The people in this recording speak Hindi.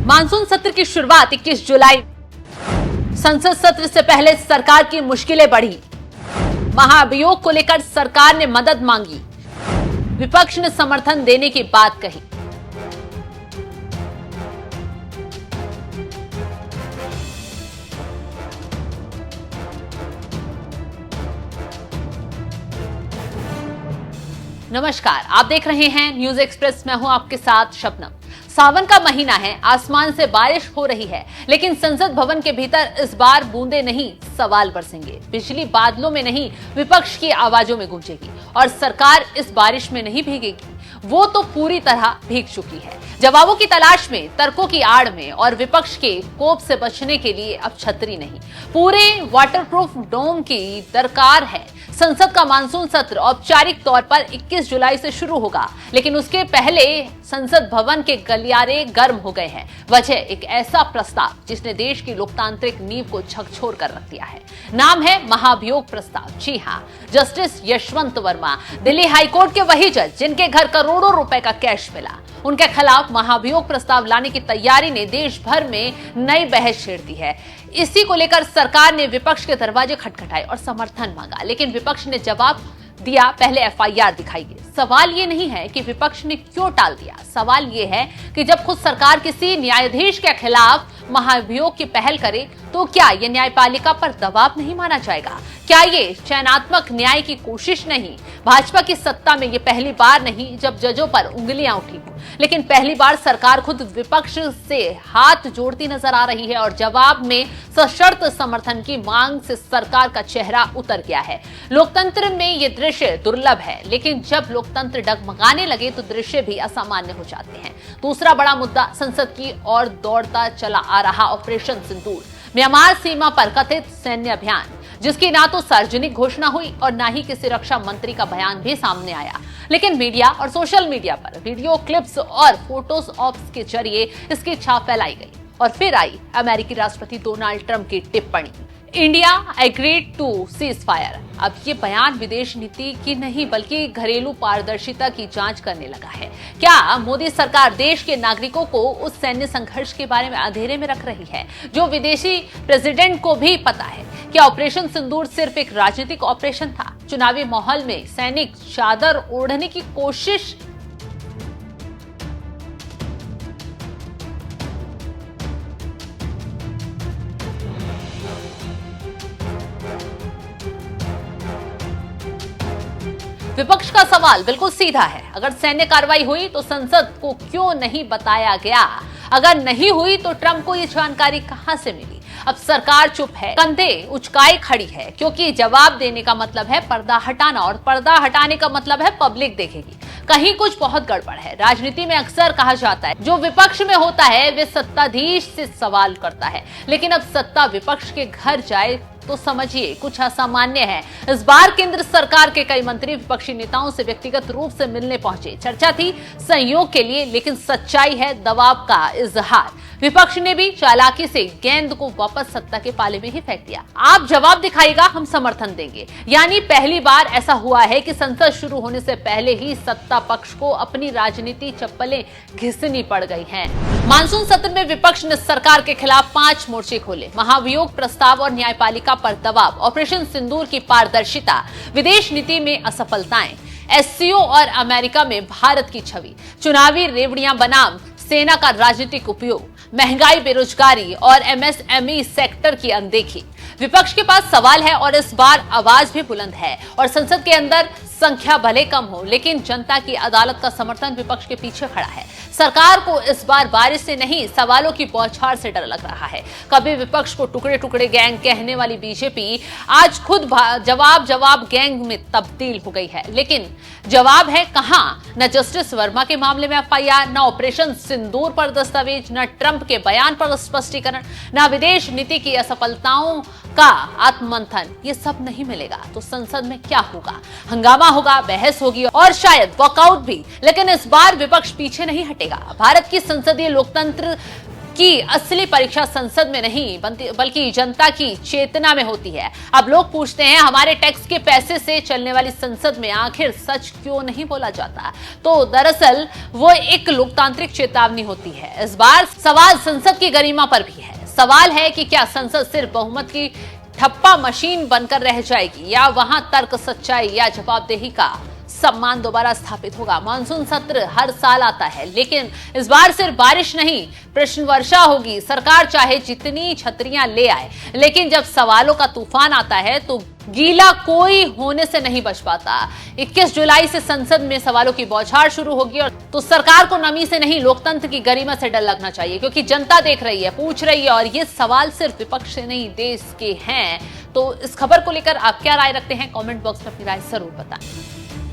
मानसून सत्र की शुरुआत 21 जुलाई। संसद सत्र से पहले सरकार की मुश्किलें बढ़ी। महाभियोग को लेकर सरकार ने मदद मांगी। विपक्ष ने समर्थन देने की बात कही। नमस्कार, आप देख रहे हैं न्यूज एक्सप्रेस। मैं हूं आपके साथ शबनम। सावन का महीना है, आसमान से बारिश हो रही है, लेकिन संसद भवन के भीतर इस बार बूंदे नहीं, सवाल बरसेंगे। बिजली बादलों में नहीं, विपक्ष की आवाजों में गूंजेगी और सरकार इस बारिश में नहीं भीगेगी, वो तो पूरी तरह भीग चुकी है। जवाबों की तलाश में, तर्कों की आड़ में और विपक्ष के कोप से बचने के लिए अब छतरी नहीं, पूरे वाटरप्रूफ डोम की दरकार है। संसद का मानसून सत्र औपचारिक तौर पर 21 जुलाई से शुरू होगा, लेकिन उसके पहले संसद भवन के गलियारे गर्म हो गए हैं। वजह एक ऐसा प्रस्ताव जिसने देश की लोकतांत्रिक नींव को झकझोर कर रख दिया है। नाम है महाभियोग प्रस्ताव। जी हां, जस्टिस यशवंत वर्मा, दिल्ली हाईकोर्ट के वही जज जिनके घर करोड़ों रुपए का कैश मिला, उनके खिलाफ महाभियोग प्रस्ताव लाने की तैयारी ने देश भर में नई बहस छेड़ दी है। इसी को लेकर सरकार ने विपक्ष के दरवाजे खटखटाए और समर्थन मांगा, लेकिन विपक्ष ने जवाब दिया, पहले एफआईआर दिखाइए। सवाल ये नहीं है कि विपक्ष ने क्यों टाल दिया, सवाल ये है कि जब खुद सरकार किसी न्यायाधीश के खिलाफ महाभियोग की पहल करे तो क्या यह न्यायपालिका पर दबाव नहीं माना जाएगा? क्या ये चयनात्मक न्याय की कोशिश नहीं? भाजपा की सत्ता में ये पहली बार नहीं जब जजों पर उंगलियां उठी हों, लेकिन पहली बार सरकार खुद विपक्ष से हाथ जोड़ती नजर आ रही है और जवाब में सशर्त समर्थन की मांग से सरकार का चेहरा उतर गया है। लोकतंत्र में ये दृश्य दुर्लभ है, लेकिन जब लोकतंत्र डगमगाने लगे तो दृश्य भी असामान्य हो जाते हैं। दूसरा बड़ा मुद्दा संसद की ओर दौड़ता चला आ रहा ऑपरेशन सिंदूर, म्यांमार सीमा पर कथित सैन्य अभियान, जिसकी ना तो सार्वजनिक घोषणा हुई और ना ही किसी रक्षा मंत्री का बयान भी सामने आया, लेकिन मीडिया और सोशल मीडिया पर वीडियो क्लिप्स और फोटोज ऑप्स के जरिए इसकी छाप फैलाई गई। और फिर आई अमेरिकी राष्ट्रपति डोनाल्ड ट्रंप की टिप्पणी, India agreed to ceasefire. अब ये बयान विदेश नीति की नहीं बल्कि घरेलू पारदर्शिता की जांच करने लगा है। क्या मोदी सरकार देश के नागरिकों को उस सैन्य संघर्ष के बारे में अंधेरे में रख रही है जो विदेशी प्रेसिडेंट को भी पता है? क्या ऑपरेशन सिंदूर सिर्फ एक राजनीतिक ऑपरेशन था, चुनावी माहौल में सैनिक चादर ओढ़ने की कोशिश? विपक्ष का सवाल बिल्कुल सीधा है, अगर सैन्य कार्रवाई हुई तो संसद को क्यों नहीं बताया गया? अगर नहीं हुई तो ट्रंप को ये जानकारी कहां से मिली? अब सरकार चुप है, कंधे उचकाए खड़ी है, क्योंकि जवाब देने का मतलब है पर्दा हटाना और पर्दा हटाने का मतलब है पब्लिक देखेगी। कहीं कुछ बहुत गड़बड़ है। राजनीति में अक्सर कहा जाता है जो विपक्ष में होता है वे सत्ताधीश से सवाल करता है, लेकिन अब सत्ता विपक्ष के घर जाए तो समझिए कुछ असामान्य है। इस बार केंद्र सरकार के कई मंत्री विपक्षी नेताओं से व्यक्तिगत रूप से मिलने पहुंचे। चर्चा थी सहयोग के लिए, लेकिन सच्चाई है दबाव का इजहार। विपक्ष ने भी चालाकी से गेंद को वापस सत्ता के पाले में ही फेंक दिया। आप जवाब दिखाएगा, हम समर्थन देंगे। यानी पहली बार ऐसा हुआ है कि संसद शुरू होने से पहले ही सत्ता पक्ष को अपनी राजनीति चप्पलें घिसनी पड़ गई हैं। मानसून सत्र में विपक्ष ने सरकार के खिलाफ 5 मोर्चे खोले। महाभियोग प्रस्ताव और न्यायपालिका पर दबाव, ऑपरेशन सिंदूर की पारदर्शिता, विदेश नीति में असफलताएं, एससीओ और अमेरिका में भारत की छवि, चुनावी रेवड़ियां बनाम सेना का राजनीतिक उपयोग, महंगाई, बेरोजगारी और एमएसएमई सेक्टर की अनदेखी। विपक्ष के पास सवाल है और इस बार आवाज भी बुलंद है और संसद के अंदर संख्या भले कम हो, लेकिन जनता की अदालत का समर्थन विपक्ष के पीछे खड़ा है। सरकार को इस बार बारिश से नहीं, सवालों की बौछार से डर लग रहा है। कभी विपक्ष को टुकड़े टुकड़े गैंग कहने वाली बीजेपी आज खुद जवाब गैंग में तब्दील हो गई है। लेकिन जवाब है कहां? न जस्टिस वर्मा के मामले में एफआईआर, न ऑपरेशन सिंदूर पर दस्तावेज, न ट्रंप के बयान पर स्पष्टीकरण, न विदेश नीति की असफलताओं का आत्ममंथन। ये सब नहीं मिलेगा तो संसद में क्या होगा? हंगामा होगा, बहस होगी और शायद वॉकआउट भी, लेकिन इस बार विपक्ष पीछे नहीं हटेगा। भारत की संसदीय लोकतंत्र कि असली परीक्षा संसद में नहीं बल्कि जनता की चेतना में होती है। अब लोग पूछते हैं, हमारे टैक्स के पैसे से चलने वाली संसद में आखिर सच क्यों नहीं बोला जाता? तो दरअसल वो एक लोकतांत्रिक चेतावनी होती है। इस बार सवाल संसद की गरिमा पर भी है। सवाल है कि क्या संसद सिर्फ बहुमत की ठप्पा मशीन बनकर रह जाएगी, या वहां तर्क, सच्चाई या जवाबदेही का सम्मान दोबारा स्थापित होगा? मानसून सत्र हर साल आता है, लेकिन इस बार सिर्फ बारिश नहीं, प्रश्न वर्षा होगी। सरकार चाहे जितनी छतरियां ले आए, लेकिन जब सवालों का तूफान आता है तो गीला कोई होने से नहीं बच पाता। 21 जुलाई से संसद में सवालों की बौछार शुरू होगी, और तो सरकार को नमी से नहीं, लोकतंत्र की गरिमा से डर लगना चाहिए, क्योंकि जनता देख रही है, पूछ रही है, और ये सवाल सिर्फ विपक्ष से नहीं, देश के हैं। तो इस खबर को लेकर आप क्या राय रखते हैं? कमेंट बॉक्स में अपनी राय जरूर बताएं।